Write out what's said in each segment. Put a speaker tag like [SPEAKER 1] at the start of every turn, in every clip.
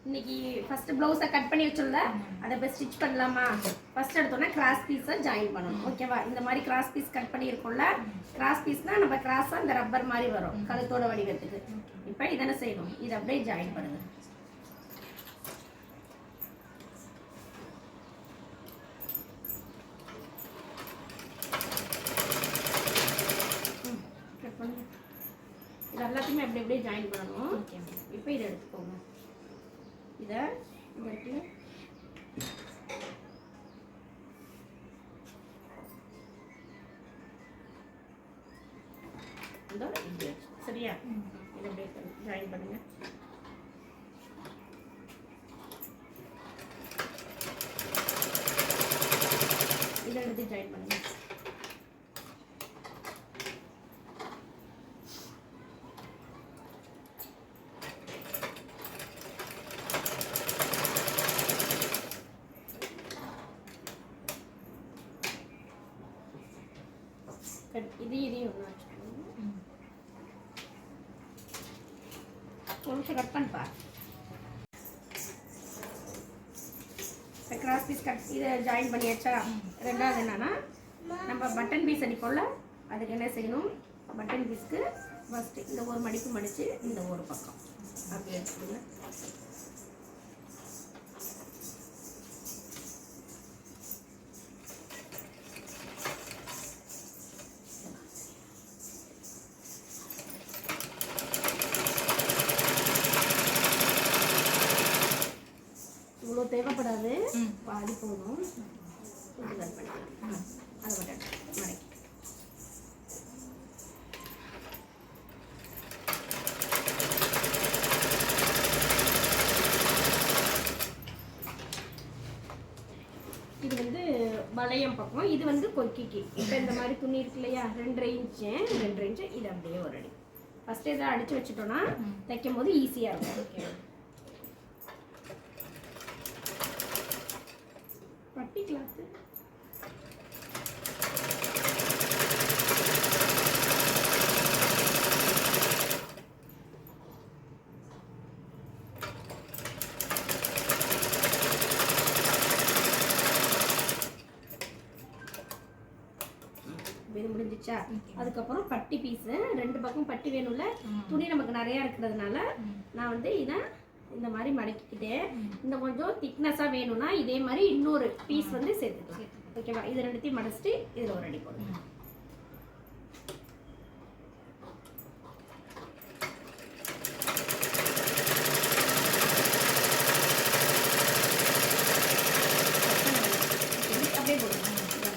[SPEAKER 1] இன்னைக்கு ஃபர்ஸ்ட் ப்ளவுஸை கட் பண்ணி வச்சோம்ல, அதை போய் ஸ்டிச் பண்ணலாமா? ஃபர்ஸ்ட் எடுத்தோன்னா கிராஸ் பீஸை ஜாயின் பண்ணணும். ஓகேவா? இந்த மாதிரி கிராஸ் பீஸ் கட் பண்ணியிருக்கோம்ல, கிராஸ் பீஸ்னால் நம்ம கிராஸாக இந்த ரப்பர் மாதிரி வரும் கழுத்தோட வடிவத்துக்கு. இப்போ இதென்ன செய்யணும்? இதை அப்படியே ஜாயின் பண்ணுங்க. இது எல்லாத்தையுமே அப்படி அப்படியே ஜாயின் பண்ணணும். இப்போ இதை எடுத்துக்கோங்க. இதை இந்த இடத்துல சரியா? இதை அப்படியே ஜாயின் பண்ணுங்க. இதை எடுத்து ஜாயின் பண்ணுங்க. இதையும் ஒன்று வச்சுக்கோங்க. கொஞ்சம் கட் பண்ணப்பா. இப்போ கிராஸ் பீஸ் கட் இதை ஜாயின் பண்ணியாச்சா? ரெண்டாவது என்னன்னா, நம்ம பட்டன் பீஸ் அடிப்போம்ல, அதுக்கு என்ன செய்யணும்? பட்டன் பீஸ்க்கு ஃபஸ்ட்டு இந்த ஒரு மடிப்பு மடித்து இந்த ஒரு பக்கம் அப்படி எடுத்துக்கோங்க. இவ்வளோ தேவைப்படாது, பாதி போதும். கொஞ்சம் கட் பண்ணிக்கலாம். அதை மட்டும் மடக்கி இது வந்து வளையம் பக்கம், இது வந்து கொக்கிக்கு. இப்போ இந்த மாதிரி துணி இருக்கு இல்லையா, 2.5 இன்ச்சு இது அப்படியே ஒரு அடி. ஃபஸ்ட்டு இதை அடித்து வச்சுட்டோன்னா தைக்கும் போது ஈஸியாக இருக்கும். ஓகே, பட்டி கிளாத்து முடிஞ்சிச்சா? அதுக்கப்புறம் பட்டி பீஸு 2 பக்கம் பட்டி வேணும்ல, துணி நமக்கு நிறையா இருக்கிறதுனால நான் வந்து இதை இந்த மாதிரி மடக்கிக்கிட்டே, இந்த கொஞ்சம் திக்னஸாக வேணும்னா இதே மாதிரி இன்னொரு பீஸ் வந்து சேர்த்துக்கலாம். ஓகேவா? இது ரெண்டுத்தையும் மடிச்சிட்டு இதில் ஒரு அடி போடுங்க. அப்படியே போடுங்க.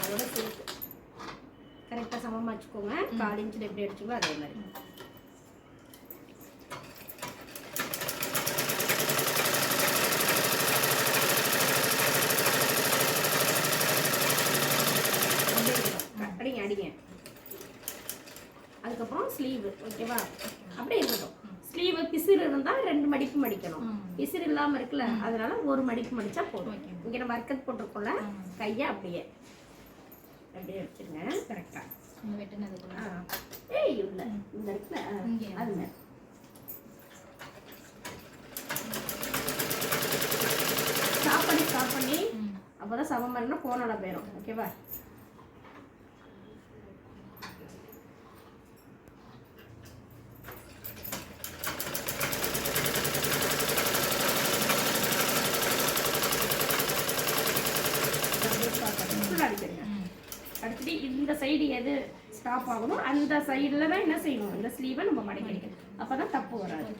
[SPEAKER 1] அதோட சேர்த்து கரெக்டாக சமமாக வச்சுக்கோங்க. 4 இன்ச்சில் எப்படி அடிச்சுக்கோ அதே மாதிரி. அடிங்க. அதுக்கப்புறம் ஸ்லீவ். ஓகேவா? அப்படியே இருக்கட்டும். ஸ்லீவ் பிசிறு இருந்தால் 2 மடிப்பு மடிக்கணும். பிசிறு இல்லாமல் இருக்குல்ல, அதனால ஒரு மடிப்பு மடித்தா போதும். இங்கே நம்ம வர்க்கத் போட்டிருக்கோம்ல, கையை அப்படியே அப்படியே வச்சுருங்க. கரெக்டாக ஏய் இல்லை இந்த இருக்குல்ல, அதுங்க ஸ்டாப் பண்ணி அப்போ தான் சமம் பண்ணா போனோட போயிடும். ஓகேவா? அடுத்துட்டு இந்த சைடு எது ஸ்டாப் ஆகணும் அந்த சைடில் தான் என்ன செய்யணும், இந்த ஸ்லீவை நம்ம மடக்கி அடிக்கணும். அப்போ தான் தப்பு வராது.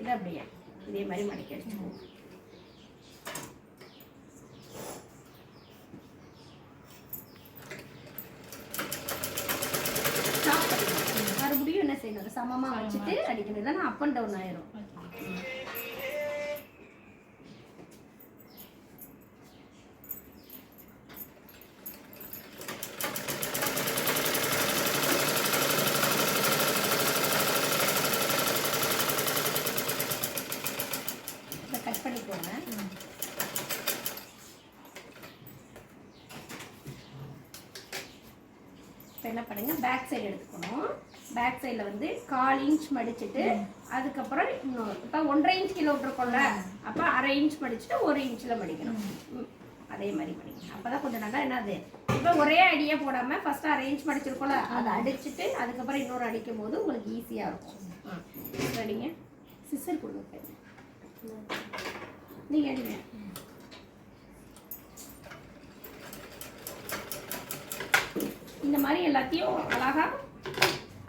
[SPEAKER 1] இதை அப்படியே இதே மாதிரி மடக்கி அடிச்சுக்கணும். மறுபடியும் என்ன செய்யணும், சமமாக வச்சுட்டு அடிக்கணும். இல்லைன்னா அப் அண்ட் டவுன் ஆயிரும். கட் பண்ணிக்கோங்க. இப்போ என்ன பண்ணுங்க, பேக் சைடு எடுத்துக்கணும். பேக் சைடில் வந்து 1/4 இன்ச் மடிச்சுட்டு அதுக்கப்புறம் இன்னொரு இப்போ 1.5 இன்ச் கீழே விட்டுருக்கோம்ல, அப்போ 1/2 இன்ச் மடிச்சுட்டு 1 இன்ச்சில் மடிக்கணும். அதே மாதிரி மடிக்கணும். அப்போ தான் கொஞ்சம் நல்லா என்னது, இப்போ ஒரே அடியே போடாமல் ஃபஸ்ட்டு 1/2 இன்ச் மடிச்சிருக்கோம்ல, அதை அடிச்சுட்டு அதுக்கப்புறம் இன்னொரு அடிக்கும் போது உங்களுக்கு ஈஸியாக இருக்கும். அடிங்க, சிசர் கொடுங்க, நீங்கள் அடிங்க. இந்த மாதிரி எல்லாத்தையும் அழகாக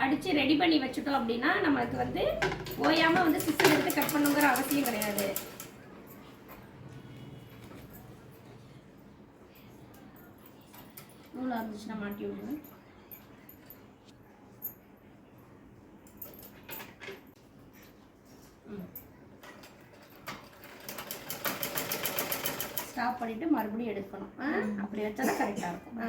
[SPEAKER 1] அடித்து ரெடி பண்ணி வச்சுட்டோம் அப்படின்னா நம்மளுக்கு வந்து ஓயாமல் வந்து சிஸ்டர் எடுத்து கட் பண்ணுங்கிற அவசியம் கிடையாது. நூலாக இருந்துச்சுன்னா மாட்டி விடுங்க. ஸ்டாப் பண்ணிவிட்டு மறுபடியும் எடுக்கணும். அப்படி வச்சா தான் கரெக்டாக இருக்கும்.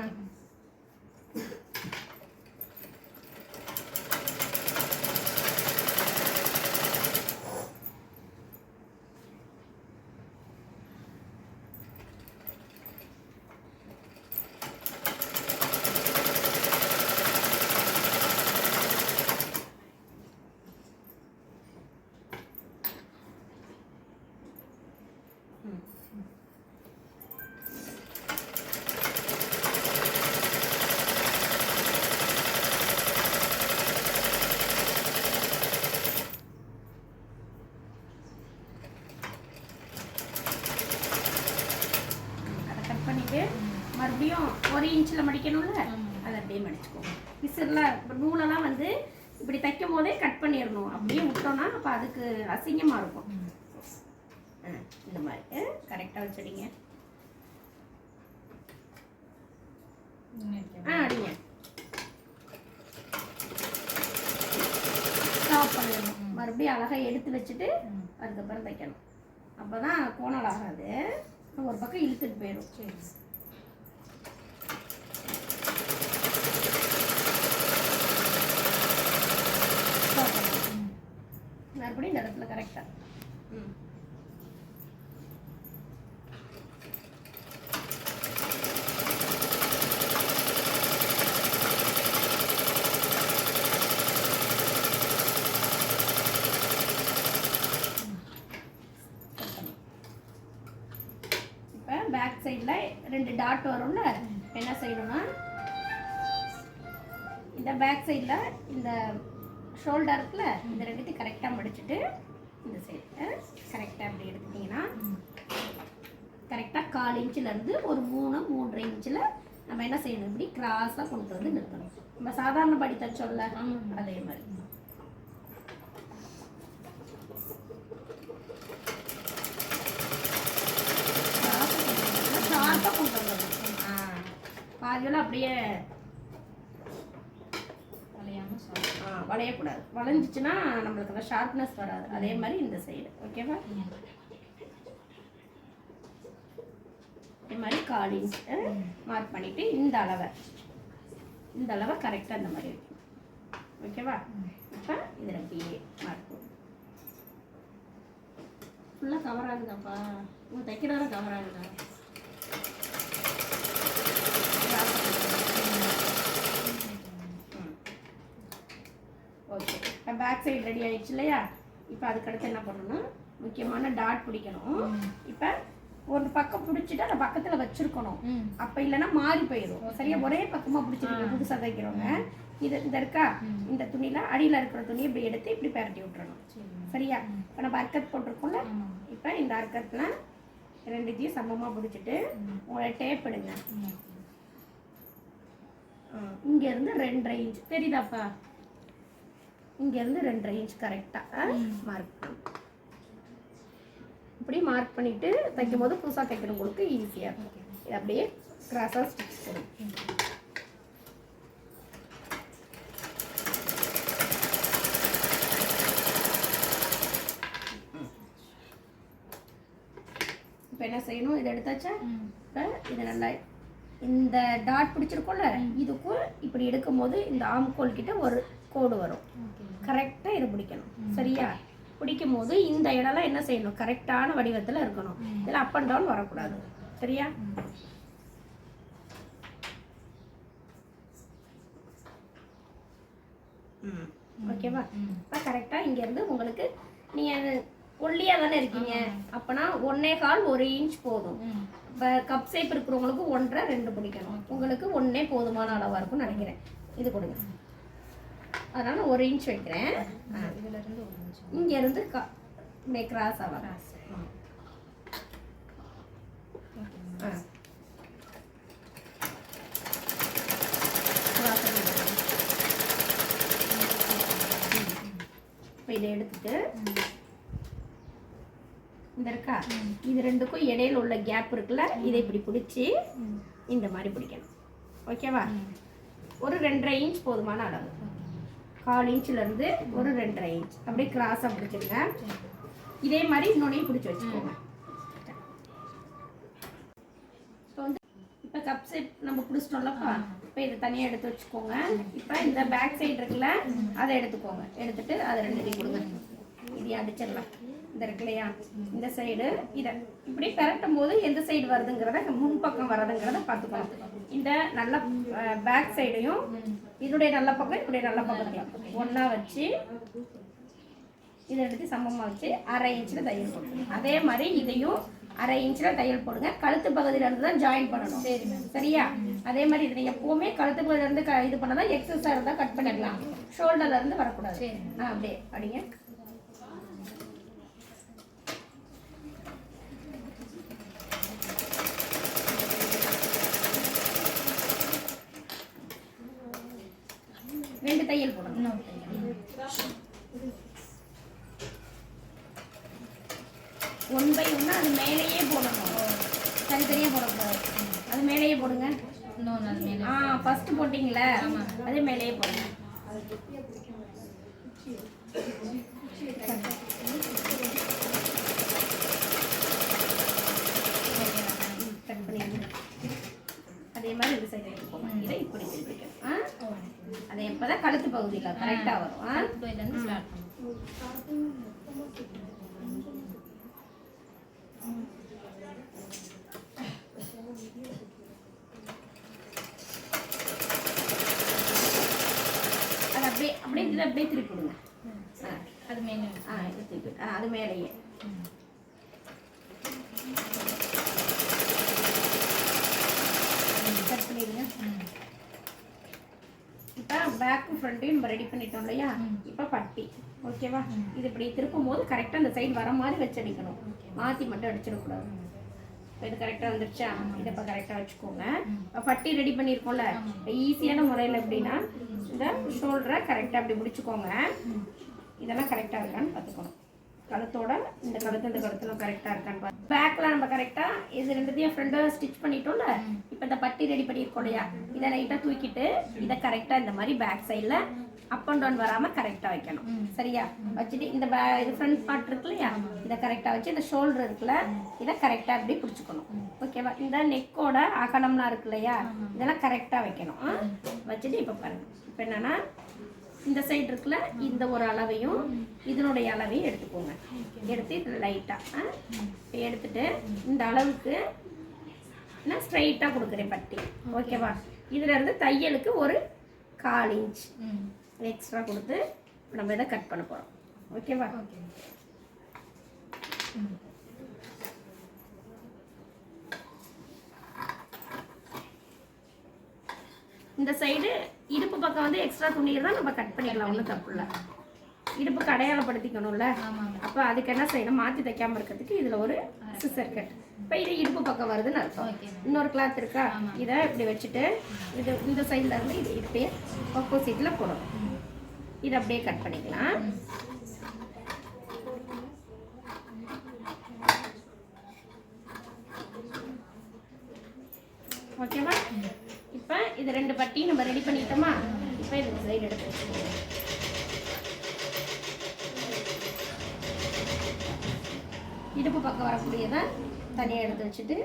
[SPEAKER 1] மறுபடியும் 1 இன்ச்சில் மடிக்கணும்ல, அதை அப்படியே மடிச்சுக்கோங்க. பிசுறில் இப்போ நூலெல்லாம் வந்து இப்படி தைக்கும் போதே கட் பண்ணிடணும். அப்படியே விட்டோம்னா அப்போ அதுக்கு அசிங்கமாக இருக்கும். இந்த மாதிரி கரெக்டாக வச்சுடிங்க. அடிங்க, ஸ்டாப் பண்ணிடணும். மறுபடியும் அழகாக எடுத்து வச்சுட்டு அதுக்கப்புறம் தைக்கணும். அப்போ தான் கோணல் ஆகாது, ஒரு பக்கம் இழுத்துட்டு போயிடும். சரி, மறுபடியும் இந்த இடத்துல கரெக்டாக இப்போ பேக் சைடில் 2 டாட் வரும்ல, என்ன செய்யணும்னா இந்த பேக் சைடில் இந்த ஷோல்டர் இருக்குல்ல, இந்த ரெண்டுத்தையும் கரெக்டாக மடிச்சுட்டு இந்த சைடு கரெக்டாக அப்படி எடுத்துட்டிங்கன்னா கரெக்டாக 1/4 இன்ச்சிலேருந்து ஒரு 3-3.5 இன்ச்சில் நம்ம என்ன செய்யணும், இப்படி கிராஸாக கொண்டு வந்து நிறுத்தணும். நம்ம சாதாரண படி தச்சோம்ல, அதே மாதிரி. ஷார்ப்பாக கொண்டு வந்துடணும். பாதியெல்லாம் அப்படியே வளையக்கூடாது. வளைஞ்சிச்சுன்னா நம்மளுக்கு அந்த ஷார்ப்னஸ் வராது. அதே மாதிரி இந்த சைடு, ஓகேவா? இதே மாதிரி 1/4 இன்ச் மார்க் பண்ணிவிட்டு இந்த அளவை கரெக்டாக இந்த மாதிரி வைக்கணும். ஓகேவா? இப்போ இதில் அப்படியே மார்க் ஃபுல்லாக கவர் ஆகுதாப்பா? உங்களுக்கு தைக்கிறதால கவர் ஆகுதா? ஓகே, இப்போ பேக் சைடு ரெடி ஆகிடுச்சு இல்லையா? இப்போ அதுக்கடுத்து என்ன பண்ணணும்னா முக்கியமான டாட் பிடிக்கணும். இப்போ ஒரு பக்கம் பிடிச்சிட்டு அந்த பக்கத்தில் வச்சுருக்கணும். அப்போ இல்லைன்னா மாறி போயிடும். சரியா? ஒரே பக்கமாக பிடிச்சிருக்கீங்க புதுசாக தைக்கிறவங்க. இந்த இருக்கா, இந்த துணியில் அடியில் இருக்கிற துணியை இப்படி எடுத்து இப்படி பரட்டி விட்டுறணும். சரியா? இப்போ நம்ம அர்க்கத் போட்டிருக்கோம்ல, இப்போ இந்த அர்க்கத்தில் 2த்தையும் சமமாக பிடிச்சிட்டு உங்களை டேப் எடுங்க. இங்கேருந்து 2.5 இன்ச் தெரியுதாப்பா? இங்கேருந்து 2.5 இன்ச் கரெக்டாக மார்க் பண்ணு. இப்படி மார்க் பண்ணிவிட்டு தைக்கும் போது புதுசாக தைக்கிறவங்களுக்கு ஈஸியாக இருக்கும். இது அப்படியே கிராஸாக ஸ்டிச் பண்ணும். இப்போ என்ன செய்யணும், இதை எடுத்தாச்சா? இப்போ இது நல்லா இந்த டாட் பிடிச்சிருக்கோம்ல, இதுக்கும் இப்படி எடுக்கும் போது இந்த ஆம்கோல் கிட்ட ஒரு கோடு வரும். கரெக்டாக இதை பிடிக்கணும். சரியா? பிடிக்கும் போது இந்த இடம்லாம் என்ன செய்யணும், கரெக்டான வடிவத்தில் இருக்கணும். இதில் அப் அண்ட் டவுன் வரக்கூடாது. சரியா? ஓகேவா? இப்போ கரெக்டாக இங்கேருந்து உங்களுக்கு நீங்கள் ஒல்லியாக தானே இருக்கீங்க, அப்போனா 1.25 1 இன்ச் போதும். இப்போ கப் ஷேப் இருக்கிறவங்களுக்கு 1.5 2 பிடிக்கணும். உங்களுக்கு 1 போதுமான அளவாக இருக்கும்னு நினைக்கிறேன். இது கொடுங்க. அதனால் 1 இன்ச் வைக்கிறேன். இதிலேருந்து 1 இன்ச் இங்கேருந்து கிராஸ் ஆகும். இப்போ இதை எடுத்துட்டு இந்த இருக்கா, இது ரெண்டுக்கும் இடையில உள்ள கேப் இருக்குல்ல, இதை இப்படி பிடிச்சி இந்த மாதிரி பிடிக்கணும். ஓகேவா? ஒரு 2.5 இன்ச் போதுமான அளவு. 1/4 இன்ச்லேருந்து ஒரு 2.5 இன்ச் அப்படியே கிராஸாக பிடிச்சிருங்க. இதே மாதிரி இன்னொன்னையும் பிடிச்சி வச்சுக்கோங்க. இப்போ கப் ஷேப் நம்ம பிடிச்சிட்டோம்லப்பா, இப்போ இதை தனியாக எடுத்து வச்சுக்கோங்க. இப்போ இந்த பேக் சைடு இருக்குல்ல, அதை எடுத்துக்கோங்க. எடுத்துட்டு அதை 2 கொடுங்க. இதையும் அடிச்சிடலாம். இந்த இருக்குல்லையா, இந்த சைடு இதை இப்படி பரட்டும் போது எந்த சைடு வருதுங்கிறத, முன்பக்கம் வர்றதுங்கிறத பார்த்துக்கணும். இந்த நல்ல பேக் சைடையும் இதனுடைய நல்ல பக்கம் இப்படிய நல்ல பக்கத்தையும் ஒன்றா வச்சு இதை எடுத்து சமமாக வச்சு 1/2 இன்ச்சில் தையல் போடுங்க. அதே மாதிரி இதையும் 1/2 இன்ச்சில் தையல் போடுங்க. கழுத்து பகுதியிலேருந்து தான் ஜாயின் பண்ணணும். சரி, சரியா? அதே மாதிரி இதை எப்போவுமே கழுத்து பகுதியிலேருந்து இது பண்ணதான் எக்ஸஸாக இருந்தால் கட் பண்ணிடலாம். ஷோல்டர்லேருந்து வரக்கூடாது. அப்படியே அப்படிங்க. ரெண்டு தையல் போடணும். 1 by 1 அது மேலேயே போடணும். தனித்தனியாக போடக்கூடாது. அது மேலேயே போடுங்க. ஃபர்ஸ்ட் போட்டிங்களே, அது மேலேயே போடுங்க. கட் பண்ணிடுங்க. அதே மாதிரி இந்த சைடு எடுத்துக்கோங்க. இதை இப்படி திருப்பிக்கணும். அது எப்போதான் கழுத்து பகுதியில் கரெக்டாக வரும். அது அப்படியே அப்படியே இதை அப்படியே திருப்பி விடுங்க. அது மேலே இது திருப்பி அது மேலேயே கட் பண்ணிடுங்க. இப்போ பேக்கும் ஃப்ரண்ட்டையும் நம்ம ரெடி பண்ணிட்டோம் இல்லையா? இப்போ பட்டி. ஓகேவா? இது இப்படி திருப்பும் போது கரெக்டாக அந்த சைடு வர மாதிரி வச்சு அடிக்கணும். மாற்றி மட்டும் அடிச்சிடக்கூடாது. இப்போ இது கரெக்டாக வந்துருச்சா? இதை இப்போ கரெக்டாக வச்சுக்கோங்க. இப்போ பட்டி ரெடி பண்ணியிருக்கோம்ல, இப்போ ஈஸியான முறையில் எப்படின்னா இந்த ஷோல்டரை கரெக்டாக அப்படி முடிச்சுக்கோங்க. இதெல்லாம் கரெக்டாக இருக்கான்னு பார்த்துக்கணும். கழுத்தோட இந்த கழுத்து இந்த கழுத்துல கரெக்டாக இருக்கான்னு பார்த்து பேக்கில் நம்ம கரெக்டாக இது ரெண்டுத்தையும் ஃப்ரெண்டாக ஸ்டிச் பண்ணிட்டோம்ல. இப்போ இந்த பட்டி ரெடி பண்ணியிருக்கோம் இல்லையா, இதை லைட்டாக தூக்கிட்டு இதை கரெக்டாக இந்த மாதிரி பேக் சைடில் அப் அண்ட் டவுன் வராமல் கரெக்டாக வைக்கணும். சரியா? வச்சுட்டு இந்த இது ஃப்ரண்ட் பார்ட் இருக்கு இல்லையா, இதை கரெக்டாக வச்சு இந்த ஷோல்டர் இருக்குல்ல, இதை கரெக்டாக அப்படி பிடிச்சிக்கணும். ஓகேவா? இந்த நெக்கோட அகலம்லாம் இருக்கு இல்லையா, இதெல்லாம் கரெக்டாக வைக்கணும். வச்சுட்டு இப்போ பாருங்கள், இப்போ என்னென்னா இந்த சைடு இருக்குல்ல, இந்த ஒரு அளவையும் இதனுடைய அளவையும் எடுத்துக்கோங்க. எடுத்து இதில் லைட்டாக எடுத்துட்டு இந்த அளவுக்கு நான் ஸ்ட்ரைட்டாக கொடுக்குறேன் பட்டி. ஓகேவா? இதில் இருந்து தையலுக்கு ஒரு 1/4 இன்ச் எக்ஸ்ட்ரா கொடுத்து நம்ம இதை கட் பண்ண போகிறோம். ஓகேவா? இந்த சைடு இடுப்பு பக்கம் வந்து எக்ஸ்ட்ரா துணி தான் நம்ம கட் பண்ணிக்கலாம். ஒன்றும் தப்பு இல்லை. இடுப்புக்கு அடையாளப்படுத்திக்கணும்ல, அப்போ அதுக்கு என்ன செய்யணும், மாற்றி தைக்காமல் இருக்கிறதுக்கு இதில் ஒரு சிசர் கட். இப்போ இது இடுப்பு பக்கம் வருதுன்னு அர்த்தம். இன்னொரு கிளாத் இருக்கா, இதை இப்படி வச்சுட்டு இது இந்த சைடில் இருந்து இது இப்படியே ஆப்போசிட்டில் போடணும். இதை அப்படியே கட் பண்ணிக்கலாம். ஓகேவா? இப்போ இது 2 பட்டி நம்ம ரெடி பண்ணிட்டோமா? இப்போ இது சைடு எடுத்து வச்சுக்கோங்க. இடுப்பு பக்கம் வரக்கூடியதை தனியாக எடுத்து வச்சுட்டு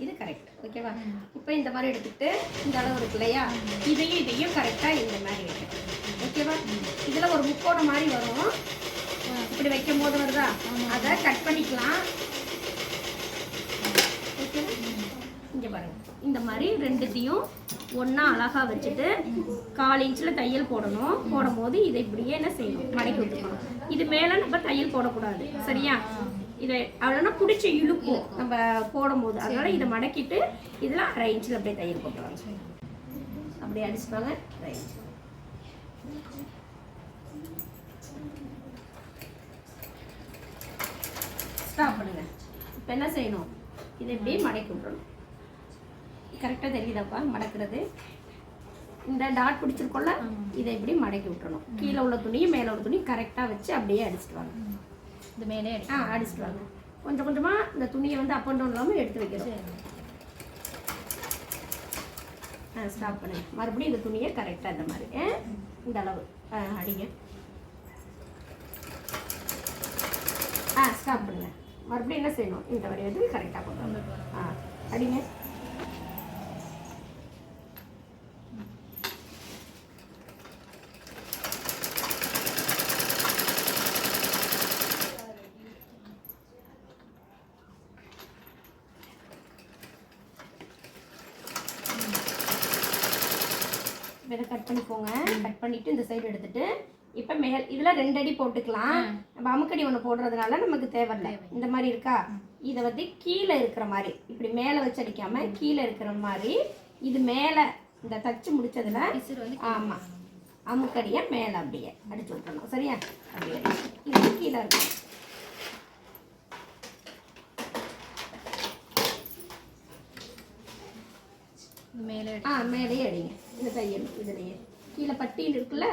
[SPEAKER 1] இது கரெக்ட். ஓகேவா? இப்போ இந்த மாதிரி எடுத்துக்கிட்டு இந்த அளவு இருக்கு இல்லையா, இதையும் கரெக்டாக இந்த மாதிரி வைக்கணும். ஓகேவா? இதில் ஒரு முக்கோணம் மாதிரி வரும். இப்படி வைக்கும் போது வருதா, அதை கட் பண்ணிக்கலாம். ஓகேவா? இங்கே பாருங்க, இந்த மாதிரி மாதிரி ரெண்டுத்தையும் ஒன்றா அழகாக வச்சுட்டு 1/4 இன்ச்சில் தையல் போடணும். போடும்போது இதை இப்படியே என்ன செய்யணும், மடக்கி விட்டுக்கணும். இது மேலே நம்ம தையல் போடக்கூடாது, சரியா? இதை அவ்வளோனா பிடிச்சி இழுப்போம் நம்ம போடும்போது. அதனால் இதை மடக்கிட்டு இதில் 1/2 இன்ச்சில் அப்படியே தையல் போட்டுருவாங்க. அப்படியே அடிச்சுப்பாங்க. ரைட், ஸ்டாப் பண்ணுங்க. இப்போ என்ன செய்யணும், இதை இப்படியே மடக்கி விட்டுறணும். கரெக்டாக தெரியுதாப்பா மடக்கிறது? இந்த டாட் பிடிச்சிருக்கோம்ல, இதை இப்படி மடக்கி விட்டுறணும். கீழே உள்ள துணியும் மேலே உள்ள துணியும் கரெக்டாக வச்சு அப்படியே அடிச்சுட்டு வாங்க.
[SPEAKER 2] இந்த மேலே
[SPEAKER 1] அடிச்சுட்டு வாங்க. கொஞ்சம் கொஞ்சமாக இந்த துணியை வந்து அப் அண்ட் டவுன் இல்லாமல் எடுத்து வைக்கிறோம். ஸ்டாப் பண்ணுங்க. மறுபடியும் இந்த துணியை கரெக்டாக இந்த மாதிரி இந்த அளவு அடிங்க. ஸ்டாப் பண்ணுங்க. மறுபடியும் என்ன செய்யணும், இந்த வரி வந்து கரெக்டாக கொண்டு அடிங்க. இதை கட் பண்ணிக்கோங்க. கட் பண்ணிவிட்டு இந்த சைடு எடுத்துகிட்டு இப்போ இதில் 2 அடி போட்டுக்கலாம். நம்ம அமுக்கடி ஒன்று போடுறதுனால நமக்கு தேவையில்லை. இந்த மாதிரி இருக்கா, இதை வந்து கீழே இருக்கிற மாதிரி இப்படி மேலே வச்சு அடிக்காமல் கீழே இருக்கிற மாதிரி இது மேலே இந்த தச்சு முடிச்சதில் ஆமாம் அமுக்கடியை மேலே அப்படியே அடிச்சு விட்டுறணும், சரியா? அப்படியே இது கீழே இருக்கும். மேலேயே அடிங்க. இந்த தையல் இதுலேயே கீழே பட்டின்னு இருக்குல்ல,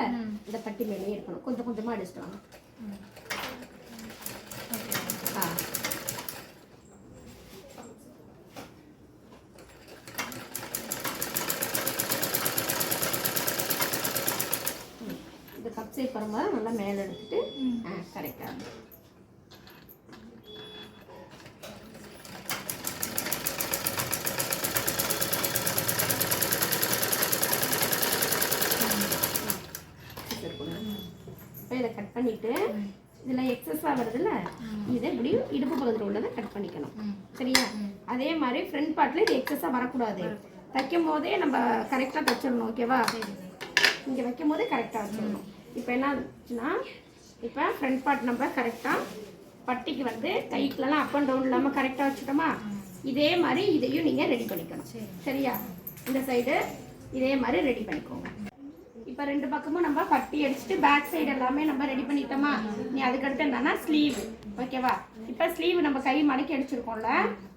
[SPEAKER 1] இந்த பட்டி மேலேயே இருக்கணும். கொஞ்சம் கொஞ்சமாக அடிச்சுட்டு வாங்க. இந்த கப் சேப் வரும்போது நல்லா மேலே எடுத்துட்டு கரெக்டாக இதை கட் பண்ணிட்டு இதில் எக்ஸஸாக வருதுல்ல, இதை இப்படி இடுப்பு பகுதியில் உள்ளதை கட் பண்ணிக்கணும், சரியா? அதே மாதிரி ஃப்ரண்ட் பார்ட்டில் இது எக்ஸஸாக வரக்கூடாது. தைக்கும் போதே நம்ம கரெக்டாக தைச்சிடணும், ஓகேவா? இங்கே வைக்கும் போதே கரெக்டாக வச்சிடணும். இப்போ என்ன ஆச்சுன்னா, இப்போ ஃப்ரண்ட் பார்ட் நம்ம கரெக்டாக பட்டிக்கு வந்து கைக்குலாம் அப் அண்ட் டவுன் இல்லாமல் கரெக்டாக வச்சுட்டோமா, இதே மாதிரி இதையும் நீங்கள் ரெடி பண்ணிக்கணும், சரியா? இந்த சைடு இதே மாதிரி ரெடி பண்ணிக்கோங்க. இப்போ 2 பக்கமும் நம்ம பட்டி அடிச்சுட்டு பேக் சைடு எல்லாமே நம்ம ரெடி பண்ணிட்டோமா. நீ அதுக்கடுத்து என்னன்னா ஸ்லீவ், ஓகேவா? இப்போ ஸ்லீவ் நம்ம கை மடக்கி அடிச்சிருக்கோம்ல,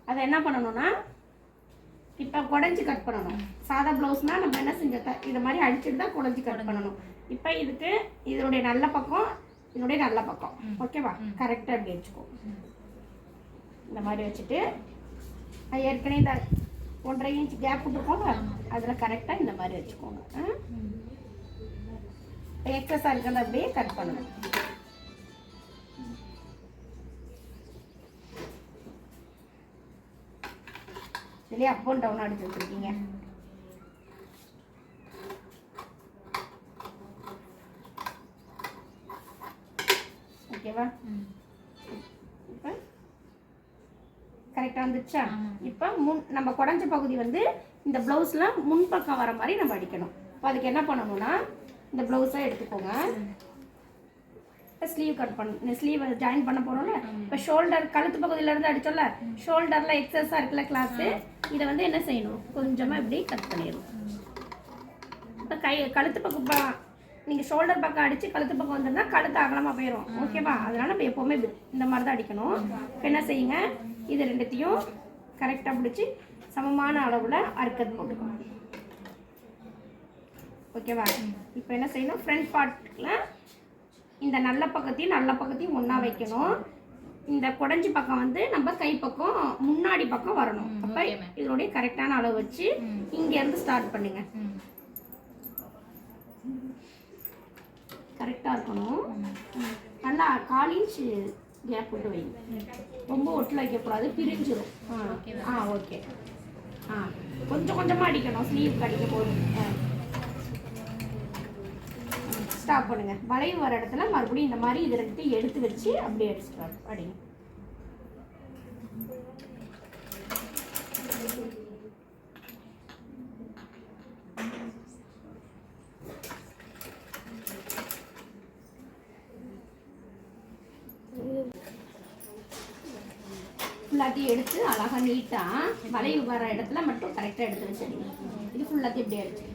[SPEAKER 1] அதை என்ன பண்ணணும்னா இப்போ குடஞ்சி கட் பண்ணணும். சாதா ப்ளவுஸ்னால் நம்ம என்ன செஞ்சோம், இது மாதிரி அடிச்சுட்டு தான் குடஞ்சி கட் பண்ணணும். இப்போ இதுக்கு இதனுடைய நல்ல பக்கம் இதனுடைய நல்ல பக்கம், ஓகேவா? கரெக்டாக அப்படி வச்சுக்கோ. இந்த மாதிரி வச்சுட்டு ஏற்கனவே இந்த 1.5 இன்ச் கேப் விட்டுருக்கோங்க, அதில் கரெக்டாக இந்த மாதிரி வச்சுக்கோங்க. எக்ஸஸாக இருக்கிறத அப்படியே கட் பண்ணணும். இதுலேயே அப் அண்ட் டவுன் அடிச்சு வச்சுருக்கீங்க. ஓகேவா? இப்போ கரெக்டாக வந்துச்சா? இப்போ நம்ம குடஞ்ச பகுதி வந்து இந்த ப்ளவுஸில் முன்பக்கம் வர மாதிரி நம்ம அடிக்கணும். இப்போ அதுக்கு என்ன பண்ணணும்னா, இந்த ப்ளவுஸாக எடுத்துக்கோங்க. இப்போ ஸ்லீவ் கட் பண்ண ஸ்லீவ் ஜாயின் பண்ண போகிறோம்ல, இப்போ ஷோல்டர் கழுத்து பகுதியிலேருந்து அடித்தோம்ல, ஷோல்டரில் எக்ஸஸாக இருக்குல்ல கிளாத்து, இதை வந்து என்ன செய்யணும், கொஞ்சமாக இப்படி கட் பண்ணிடணும். இப்போ கழுத்து பக்கம் நீங்கள் ஷோல்டர் பக்கம் அடித்து கழுத்து பக்கம் வந்துருந்தா கழுத்து அகலமாக போயிடும், ஓகேவா? அதனால் நம்ம எப்போவுமே இந்த மாதிரி தான் அடிக்கணும். இப்போ என்ன செய்யுங்க, இது 2த்தையும் கரெக்டாக பிடிச்சி சமமான அளவில் அறுக்கத் போட்டுக்கணும், ஓகேவா? இப்போ என்ன செய்யணும், ஃப்ரண்ட் பார்ட்டில் இந்த நல்ல பக்கத்தையும் ஒன்றா வைக்கணும். இந்த குடஞ்சி பக்கம் வந்து நம்ம கை பக்கம் முன்னாடி பக்கம் வரணும். அப்போ இதனுடைய கரெக்டான அளவு வச்சு இங்கேருந்து ஸ்டார்ட் பண்ணுங்க. கரெக்டாக இருக்கணும். நல்லா 1/4 இன்ச் கேப் விட்டு வைங்க. ரொம்ப ஒட்டில் வைக்கக்கூடாது, பிரிஞ்சிடும். ஓகே. கொஞ்சம் கொஞ்சமாக அடிக்கணும் ஸ்லீவ் அடிக்கும் போது. ஸ்டாப் பண்ணுங்க. வளைவு வர இடத்துல மறுபடியும் இந்த மாதிரி இது 2 எடுத்து வச்சு அப்படியே அடிச்சுட்டு அடிங்க. ஃபுல்லாத்தையும் எடுத்து அழகாக நீட்டாக வளைவு வர இடத்துல மட்டும் கரெக்டாக எடுத்து வச்சிடுங்க. இது ஃபுல்லாத்தையும் இப்படி அடிச்சு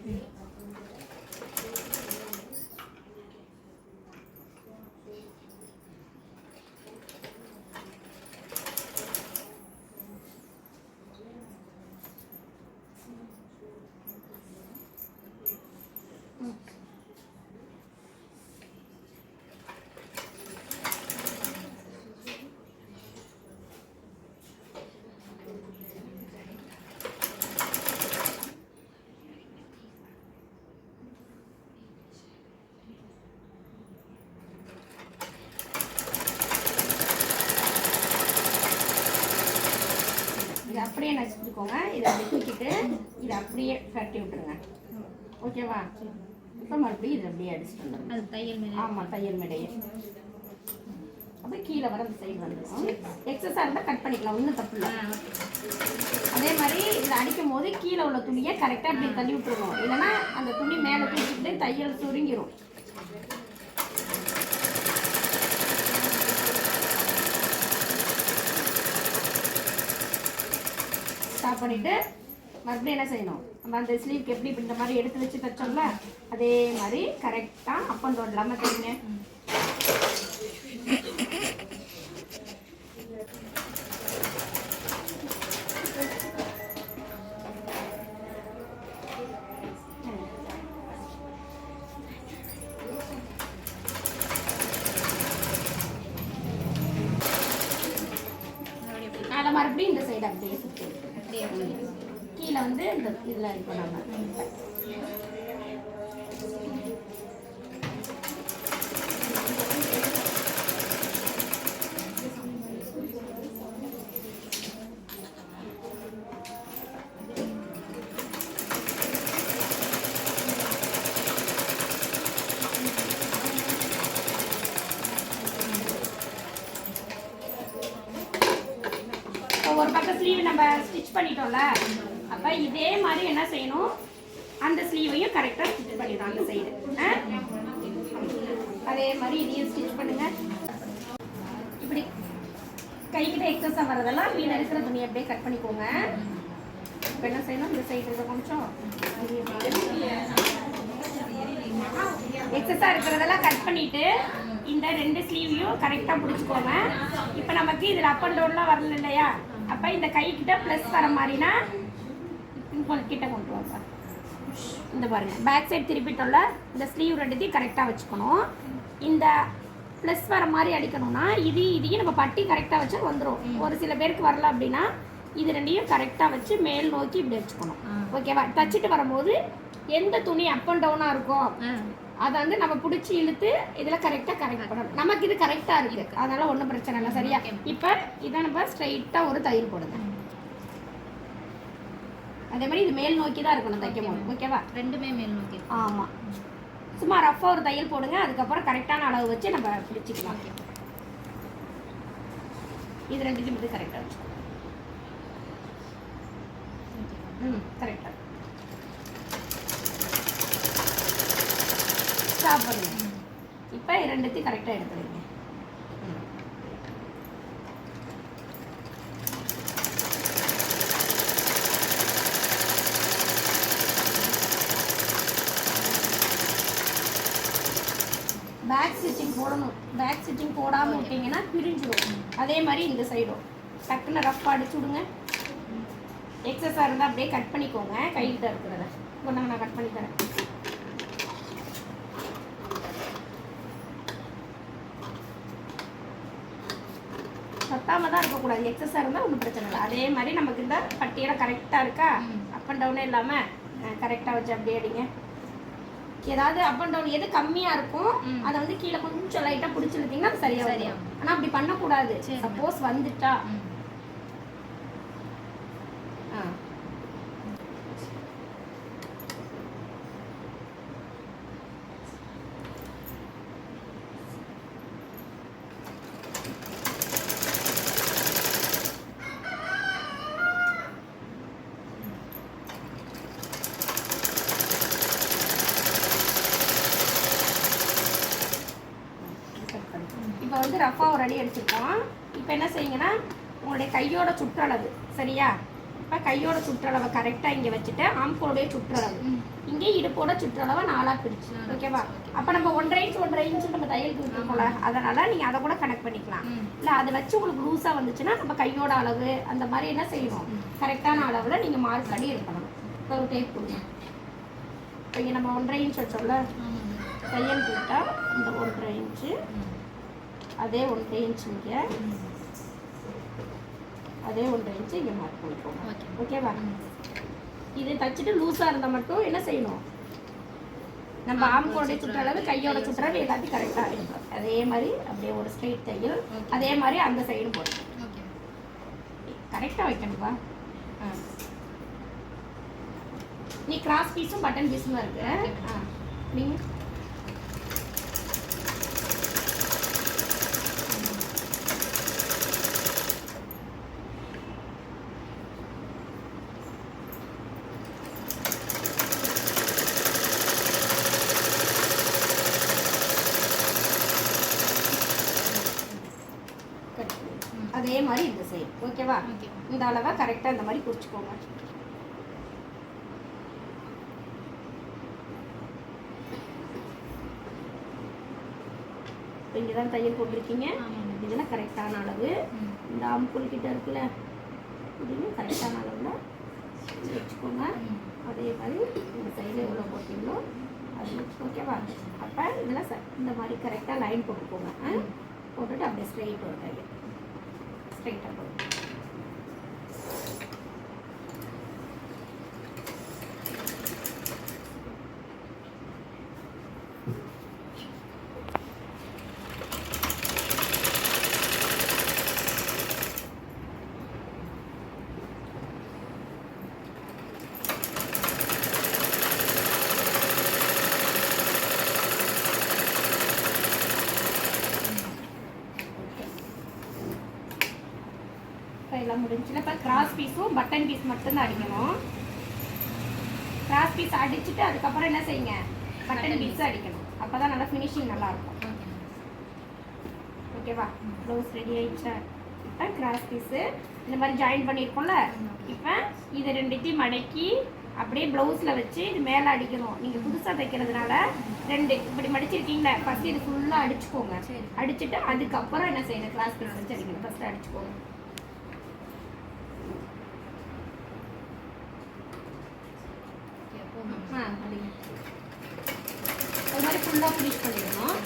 [SPEAKER 1] அப்படியே நச்சுக்கோங்க. இதை அப்படி தூக்கிட்டு இதை அப்படியே கட்டி விட்டுருங்க. ஓகேவா? இப்போ மறுபடியும் இதை அப்படியே அடிச்சுட்டு வந்துடும்.
[SPEAKER 2] அது தையல் மேலே.
[SPEAKER 1] ஆமாம், தையல் மேடையே. அப்போ கீழே வர அந்த சைடு வந்துடும். எக்ஸஸாக இருந்தால் கட் பண்ணிக்கலாம், ஒன்றும் தப்பு இல்லை. அதே மாதிரி இதை அடிக்கும் போது கீழே உள்ள துணியை கரெக்டாக இப்படி தள்ளி விட்டுருணும். இல்லைன்னா அந்த துணி மேலே தூக்கிட்டு தையல் சுருங்கிடும். ஸ்டாப் பண்ணிவிட்டு மறுபடியும் என்ன செய்யணும், நம்ம அந்த ஸ்லீவ்க்கு எப்படி இந்த மாதிரி எடுத்து வச்சு தைச்சோம்ல அதே மாதிரி கரெக்டாக அப் அண்ட் டவுன் இல்லாமல் தைங்க. அதை மறுபடியும் இந்த சைடு அப்படியே சுற்றி கீழே வந்து இந்த இதில் இது பண்ணாமல் ஒரு பக்கம் ஸ்லீவ் நம்ம ஸ்டிச் பண்ணிட்டோம்ல, அப்போ இதே மாதிரி என்ன செய்யணும், அந்த ஸ்லீவையும் கரெக்டாக ஸ்டிச் பண்ணிடணும் அந்த சைடு. அதே மாதிரி இதையும் ஸ்டிச் பண்ணுங்க. இப்படி கைக்கிட்ட எக்ஸஸாக வரதெல்லாம் மீன் இருக்கிற துணியை அப்படியே கட் பண்ணிக்கோங்க. இப்போ என்ன செய்யணும், இந்த சைடு இருக்க கொஞ்சம் எக்ஸஸாக இருக்கிறதெல்லாம் கட் பண்ணிவிட்டு இந்த ரெண்டு ஸ்லீவையும் கரெக்டாக பிடிச்சிக்கோங்க. இப்போ நமக்கு இதில் அப் அண்ட் டவுன்லாம் வரல இல்லையா, அப்போ இந்த கைக்கிட்ட ப்ளஸ் வர மாதிரினா கிட்ட கொண்டு வாங்க. இந்த பாருங்கள், பேக் சைடு திருப்பிட்டோம்ல, இந்த ஸ்லீவ் ரெண்டுத்தையும் கரெக்டாக வச்சுக்கணும். இந்த ப்ளஸ் வர மாதிரி அடிக்கணும்னா இதையும் நம்ம பட்டி கரெக்டாக வச்சா வந்துடும். ஒரு சில பேருக்கு வரல அப்படின்னா இது ரெண்டையும் கரெக்டாக வச்சு மேல் நோக்கி இப்படி வச்சுக்கணும். ஓகேவா? தச்சுட்டு வரும்போது எந்த துணி அப் அண்ட் டவுனாக இருக்கும் அதை வந்து நம்ம பிடிச்சி இழுத்து இதில் கரெக்டாக கரெக்ட் பண்ணணும். நமக்கு இது கரெக்டாக இருக்குது, அதனால் ஒன்றும் பிரச்சனை இல்லை. சரியா? இப்போ இதை நம்ம ஸ்ட்ரைட்டாக ஒரு தையல் போடுங்க. அதே மாதிரி இது மேல் நோக்கி தான் இருக்கணும் தைக்கும் போது. ஓகேவா?
[SPEAKER 2] ரெண்டுமே மேல் நோக்கி.
[SPEAKER 1] ஆமாம், சும்மா ரஃபாக ஒரு தையல் போடுங்க. அதுக்கப்புறம் கரெக்டான அளவு வச்சு நம்ம பிடிச்சிக்கலாம். இது ரெண்டுத்தையும் மட்டும் கரெக்டாக வச்சுக்கணும். கரெக்டாக ஸ்டாப் பண்ணுங்க. இப்போ ரெண்டுத்தையும் கரெக்டாக எடுத்து வைங்க. பேக் ஸ்டிச்சிங் போடணும். பேக் ஸ்டிச்சிங் போடாமல் விட்டிங்கன்னா பிரிஞ்சிடும். அதே மாதிரி இந்த சைடும் டக்குன்னு ரஃப்பாக அடிச்சு விடுங்க. எக்ஸஸாக இருந்தால் அப்படியே கட் பண்ணிக்கோங்க. கைகிட்ட இருக்கிறத கொண்டாங்க, நான் கட் பண்ணி தரேன். பத்தாம தான் இருக்கக்கூடாது. எக்ஸஸாக இருந்தால் ஒன்றும் பிரச்சனை இல்லை. அதே மாதிரி நமக்கு இந்த பட்டியெல்லாம் கரெக்டாக இருக்கா, அப் அண்ட் டவுனே இல்லாமல் கரெக்டாக வச்சு அப்படியே அடிங்க. ஏதாவது அப் அண்ட் டவுன் எது கம்மியாக இருக்கும் அதை வந்து கீழே கொஞ்சம் லைட்டாக பிடிச்சிருந்தீங்கன்னா அது சரியாக வரும். ஆனால் அப்படி பண்ணக்கூடாது. சப்போஸ் வந்துட்டா இப்போ வந்து ரஃபாக ஒரு அடி அடிச்சிருக்கோம். இப்போ என்ன செய்யுங்கன்னா உங்களுடைய கையோட சுற்றளவு சரியா. இப்போ கையோட சுற்றளவை கரெக்டாக இங்கே வச்சுட்டு ஆம்கோடைய சுற்றளவு இங்கே இடுப்போட சுற்றளவை 4ஆக பிரிச்சு ஓகேவா. அப்போ நம்ம 1.5 இன்ச் நம்ம தையலுக்கு விட்டுருக்கோம்ல, அதனால் நீங்கள் அதை கூட கனெக்ட் பண்ணிக்கலாம். இல்லை அதை வச்சு உங்களுக்கு லூஸாக வந்துச்சுன்னா நம்ம கையோட அளவு அந்த மாதிரி என்ன செய்யணும், கரெக்டான அளவில் நீங்கள் மார்க் பண்ணி எடுக்கணும். இப்போ ஒரு டேப் கொடுங்க. இப்போ இங்கே நம்ம 1.5 இன்ச் வச்சோம்ல, தையல் போட்டால் இந்த 1.5 இன்ச்சு அதே 1.5 இன்ச் இங்கே அதே 1.5 இன்ச்சு இங்கே மார்க் பண்ணிக்கோங்க ஓகேவா. இது தச்சுட்டு லூஸாக இருந்தால் மட்டும் என்ன செய்யணும், நம்ம ஆம்கோடைய சுற்றளவு கையோட சுற்றளவு எல்லாத்தையும் கரெக்டாக இருக்கும். அதே மாதிரி அப்படியே ஒரு ஸ்ட்ரெயிட் தையல், அதே மாதிரி அந்த சைடு போடணும், கரெக்டாக வைக்கணும்பா. நீ கிராஸ் பீஸும் பட்டன் பீஸும் தான் இருக்கு. நீங்கள் அதே மாதிரி இந்த சைடு ஓகேவா. இந்த அளவை கரெக்டாக இந்த மாதிரி குறிச்சிக்கோங்க. இங்கே தான் தையல் போட்டிருக்கீங்க, இதெல்லாம் கரெக்டான அளவு. இந்த ஆம்புல் கிட்ட இருக்குல்ல, இதுவும் கரெக்டான அளவில் வச்சுக்கோங்க. அதே மாதிரி இந்த சைடில் எவ்வளோ போட்டிங்களோ அது ஓகேவா. அப்போ இதெல்லாம் இந்த மாதிரி கரெக்டாக லைன் போட்டுக்கோங்க. போட்டுட்டு அப்படியே ஸ்ட்ரெயிட் ஒரு தையல் ஸ்ட்ரெயிட்டாக போடும். எல்லாம் முடிஞ்சுன்னா இப்போ கிராஸ் பீஸும் பட்டன் பீஸ் மட்டும்தான் அடிக்கணும். கிராஸ் பீஸ் அடிச்சுட்டு அதுக்கப்புறம் என்ன செய்யுங்க, பட்டன் பீஸ் அடிக்கணும். அப்போ தான் நல்லா ஃபினிஷிங் நல்லாயிருக்கும் ஓகேவா. ப்ளவுஸ் ரெடி ஆயிடுச்சா. இப்போ கிராஸ் பீஸு இந்த மாதிரி ஜாயின் பண்ணியிருக்கோம்ல, இப்போ இதை ரெண்டுத்தையும் மடக்கி அப்படியே ப்ளவுஸில் வச்சு இது மேலே அடிக்கணும். நீங்கள் புதுசாக தைக்கிறதுனால ரெண்டு இப்படி மடிச்சிருக்கீங்களா, ஃபஸ்ட்டு இது ஃபுல்லாக அடிச்சுக்கோங்க. அடிச்சுட்டு அதுக்கப்புறம் என்ன செய்யணும், கிராஸ் பீஸ் வச்சு அடிக்கணும். ஃபஸ்ட்டு அடிச்சுக்கோங்க. அது மாதிரி ஃபுல்லாக ஃபினிஷ் பண்ணிடணும்.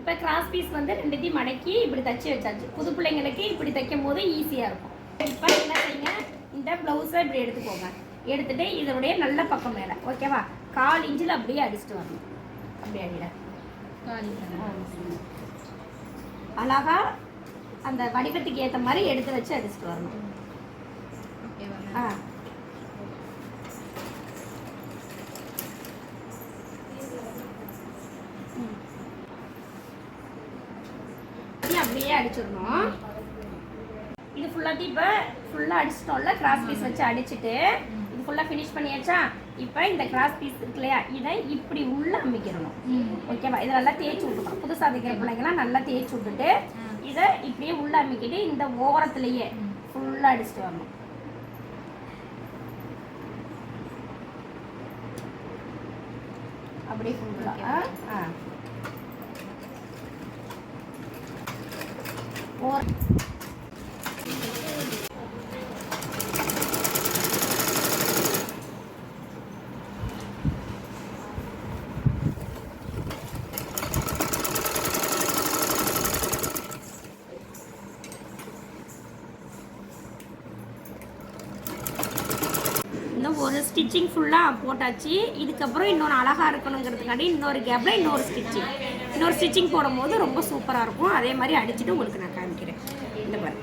[SPEAKER 1] இப்போ கிராஸ் பீஸ் வந்து ரெண்டுத்தையும் மடக்கி இப்படி தைச்சி வச்சாச்சு. புது பிள்ளைங்களுக்கு இப்படி தைக்கும் போது ஈஸியாக இருக்கும். இப்போ என்ன செய்யுங்க, இந்த ப்ளவுஸை இப்படி எடுத்துக்கோங்க. எடுத்துகிட்டு இதனுடைய நல்ல பக்கம் மேலே ஓகேவா 1/4 இன்ச்சில் அப்படியே அடிச்சுட்டு வரணும். அப்படியே அடியில அழகா அந்த வடிவத்துக்கு ஏற்ற மாதிரி எடுத்து வச்சு அடிச்சுட்டு வரணும். அப்படியே அடிச்சிடணும். இது ஃபுல்லாத்தையும் இப்போ ஃபுல்லாக அடிச்சிட்டோம்ல, கிராஸ் பீஸ் வச்சு அடிச்சுட்டு இது ஃபுல்லாக ஃபினிஷ் பண்ணியாச்சா. இப்போ இந்த கிராஸ் பீஸ் இருக்கு இல்லையா, இதை இப்படி உள்ள அமைக்கிறணும் ஓகேவா. இதை நல்லா தேய்ச்சி விட்டுக்கணும். புதுசாக தைக்கிற பிள்ளைங்கலாம் நல்லா தேய்ச்சி விட்டுட்டு இதை இப்படியே உள்ள அமைக்கிட்டு இந்த ஓரத்துலேயே ஃபுல்லாக அடிச்சுட்டு வரணும். அப்படியே ஃபுல்லாக இன்னும் ஒரு ஸ்டிச்சிங் ஃபுல்லாக போட்டாச்சு. இதுக்கப்புறம் இன்னொன்று அழகாக இருக்கணுங்கிறதுக்காண்டி இன்னொரு கேப்பில் இன்னொரு ஸ்டிச்சிங் போடும்போது ரொம்ப சூப்பராக இருக்கும். அதே மாதிரி அடிச்சுட்டு உங்களுக்கு நான் காமிக்கிறேன். இந்த மாதிரி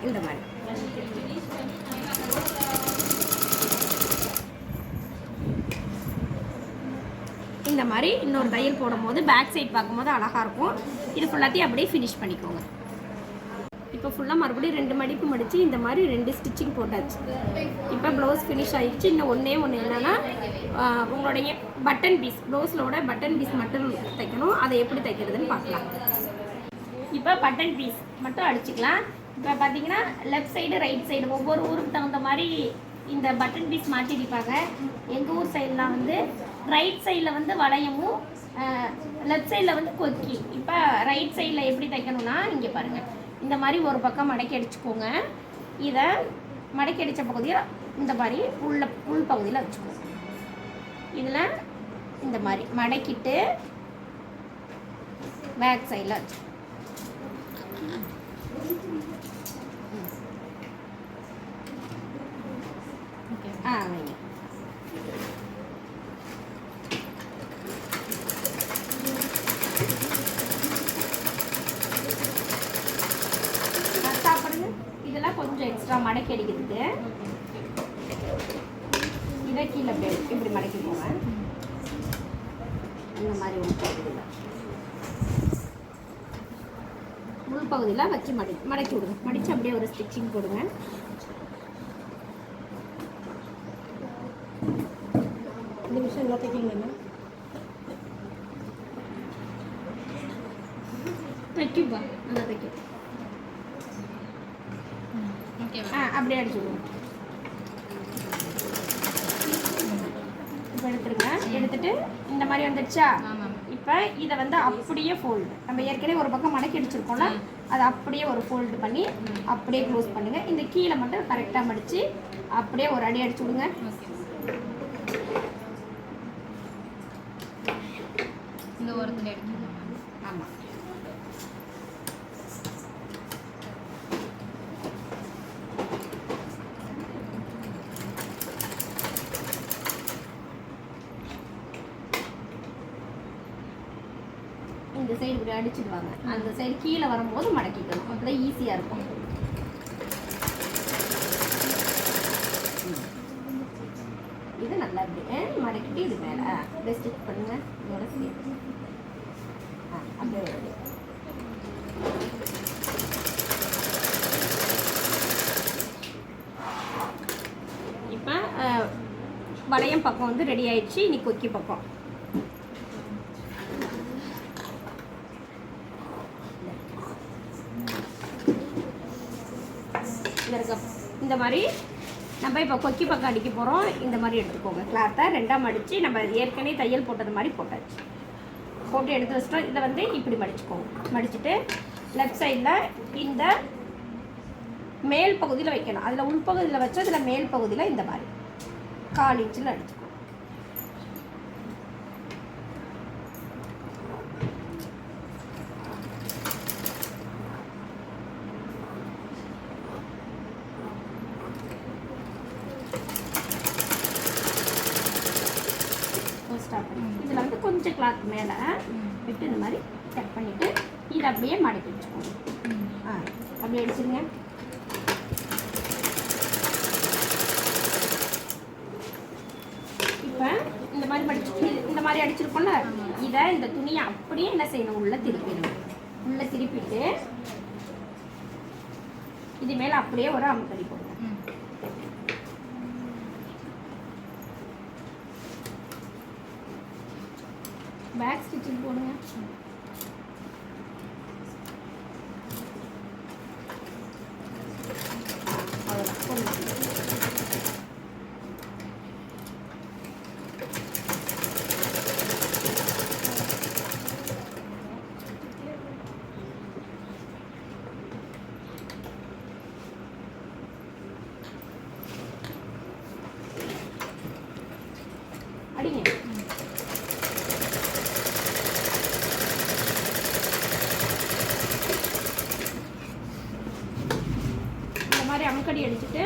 [SPEAKER 1] இந்த மாதிரி இன்னொரு தையல் போடும்போது பேக் சைட் பார்க்கும்போது அழகாக இருக்கும். இது ஃபுல்லாத்தையும் அப்படியே ஃபினிஷ் பண்ணிக்கோங்க. இப்போ ஃபுல்லாக மறுபடியும் 2 மடிப்பு மடித்து இந்த மாதிரி 2 ஸ்டிச்சிங் போட்டாச்சு. இப்போ ப்ளவுஸ் ஃபினிஷ் ஆகிடுச்சு. இன்னும் ஒன்று என்னென்னா உங்களுடைய பட்டன் பீஸ் ப்ளவுஸோட பட்டன் பீஸ் மட்டும் தைக்கணும். அதை எப்படி தைக்கிறதுன்னு பார்க்கலாம். இப்போ பட்டன் பீஸ் மட்டும் அடிச்சுக்கலாம். இப்போ பார்த்தீங்கன்னா லெஃப்ட் சைடு ரைட் சைடு ஒவ்வொரு ஊருக்கு தகுந்த மாதிரி இந்த பட்டன் பீஸ் மாட்டிருப்பாங்க. எங்கள் ஊர் சைடெலாம் வந்து ரைட் சைடில் வந்து வளையமும் லெஃப்ட் சைடில் வந்து கொக்கி. இப்போ ரைட் சைடில் எப்படி தைக்கணும்னா இங்கே பாருங்கள், இந்த மாதிரி ஒரு பக்கம் மடக்கி அடிச்சுக்கோங்க. இதை மடக்கி அடித்த பகுதியை இந்த மாதிரி உள் பகுதியில் வச்சுக்கோங்க. இதில் இந்த மாதிரி மடக்கிட்டு பேக் சைடில் வச்சு வைங்க. சாப்பிடுங்க. இதெல்லாம் கொஞ்சம் எக்ஸ்ட்ரா மடக்கி அடிக்கிறதுக்கு இதை கீழே இப்படி மடக்கி போங்க. இந்த மாதிரி உள்பகுதியில் வச்சு மடக்கி விடுங்க. மடித்து அப்படியே ஒரு ஸ்டிச்சிங் போடுங்க. இந்த விஷயம் எல்லாம் தைக்கிங்களா? தைக்குப்பா, நல்லா தைக்கும். அப்படியே அடிச்சு விடுங்க. இப்போ எடுத்துருங்க. எடுத்துட்டு இந்த மாதிரி வந்துடுச்சா? இப்போ இதை வந்து அப்படியே ஃபோல்டு, நம்ம ஏற்கனவே ஒரு பக்கம் மடக்கி அடிச்சிருக்கோம்ல, அதை அப்படியே ஒரு ஃபோல்டு பண்ணி அப்படியே க்ளோஸ் பண்ணுங்கள். இந்த கீழே மட்டும் கரெக்டாக மடித்து அப்படியே ஒரு அடி அடிச்சு விடுங்க. இந்த ஓரத்தில் எடுக்கணும். ஆமாம். இந்த சைடு இப்படி அடிச்சுடுவாங்க. அந்த சைடு கீழே வரும்போது மடக்கிக்கணும். அப்பதான் ஈஸியாக இருக்கும். இது நல்லா இப்படி மடக்கிட்டு இது மேலே அப்படியே ஸ்டிச் பண்ணுங்க. இதோட சேர்த்து அப்படியே வருது. இப்போ வளையம் பக்கம் வந்து ரெடி ஆயிடுச்சு. இன்னைக்கு கொக்கி பக்கம் இந்த மாதிரி நம்ம இப்போ கொக்கி பக்கம் அடிக்க போகிறோம். இந்த மாதிரி எடுத்துக்கோங்க. கிளாத்தை ரெண்டாக மடித்து நம்ம ஏற்கனவே தையல் போட்டது மாதிரி போட்டாச்சு. போட்டு எடுத்து வச்சிட்டோம். இதை வந்து இப்படி மடிச்சுக்கோங்க. மடிச்சுட்டு லெஃப்ட் சைடில் இந்த மேல் பகுதியில் வைக்கணும். அதில் உள்பகுதியில் வச்சு அதில் மேல் பகுதியில் இந்த மாதிரி 1/4 இன்ச்சில் அடிச்சுக்கோங்க. இதில் வந்து கொஞ்சம் கிளாத் மேலே விட்டு இந்த மாதிரி கட் பண்ணிவிட்டு இதை அப்படியே மடக்கி வச்சுக்கோங்க. அப்படியே அடிச்சிருங்க. இப்போ இந்த மாதிரி இந்த மாதிரி அடிச்சிருக்கோம்ல, இதை இந்த துணியை அப்படியே என்ன செய்யணும், உள்ளே திருப்பிடணும். உள்ளே திருப்பிட்டு இது மேலே அப்படியே ஒரு அமுக்கடி போடுங்க. பேக் ஸ்டிச்சிங் போடுங்க. அடிங்க. அமுக்கடி அடிச்சுட்டு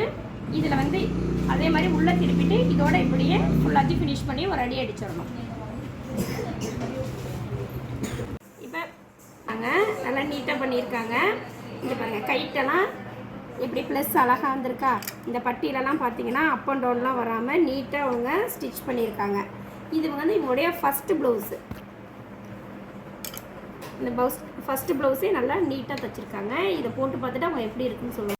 [SPEAKER 1] இதில் வந்து அதே மாதிரி உள்ளே திருப்பிட்டு இதோட இப்படியே ஃபுல்லாத்தையும் ஃபினிஷ் பண்ணி ஒரு அடி அடிச்சிடணும். இப்போ நாங்கள் நல்லா நீட்டாக பண்ணியிருக்காங்க. இங்கே பாருங்கள், கைட்டெல்லாம் எப்படி ப்ளஸ் அழகாக வந்திருக்கா. இந்த பட்டியிலலாம் பார்த்தீங்கன்னா அப் அண்ட் டவுன்லாம் வராமல் நீட்டாக அவங்க ஸ்டிச் பண்ணியிருக்காங்க. இது வந்து இவங்களுடைய ஃபஸ்ட்டு ப்ளவுஸு. இந்த ஃபஸ்ட்டு ப்ளவுஸே நல்லா நீட்டாக தைச்சிருக்காங்க. இதை போட்டு பார்த்துட்டு அவங்க எப்படி இருக்குன்னு சொல்லுவாங்க.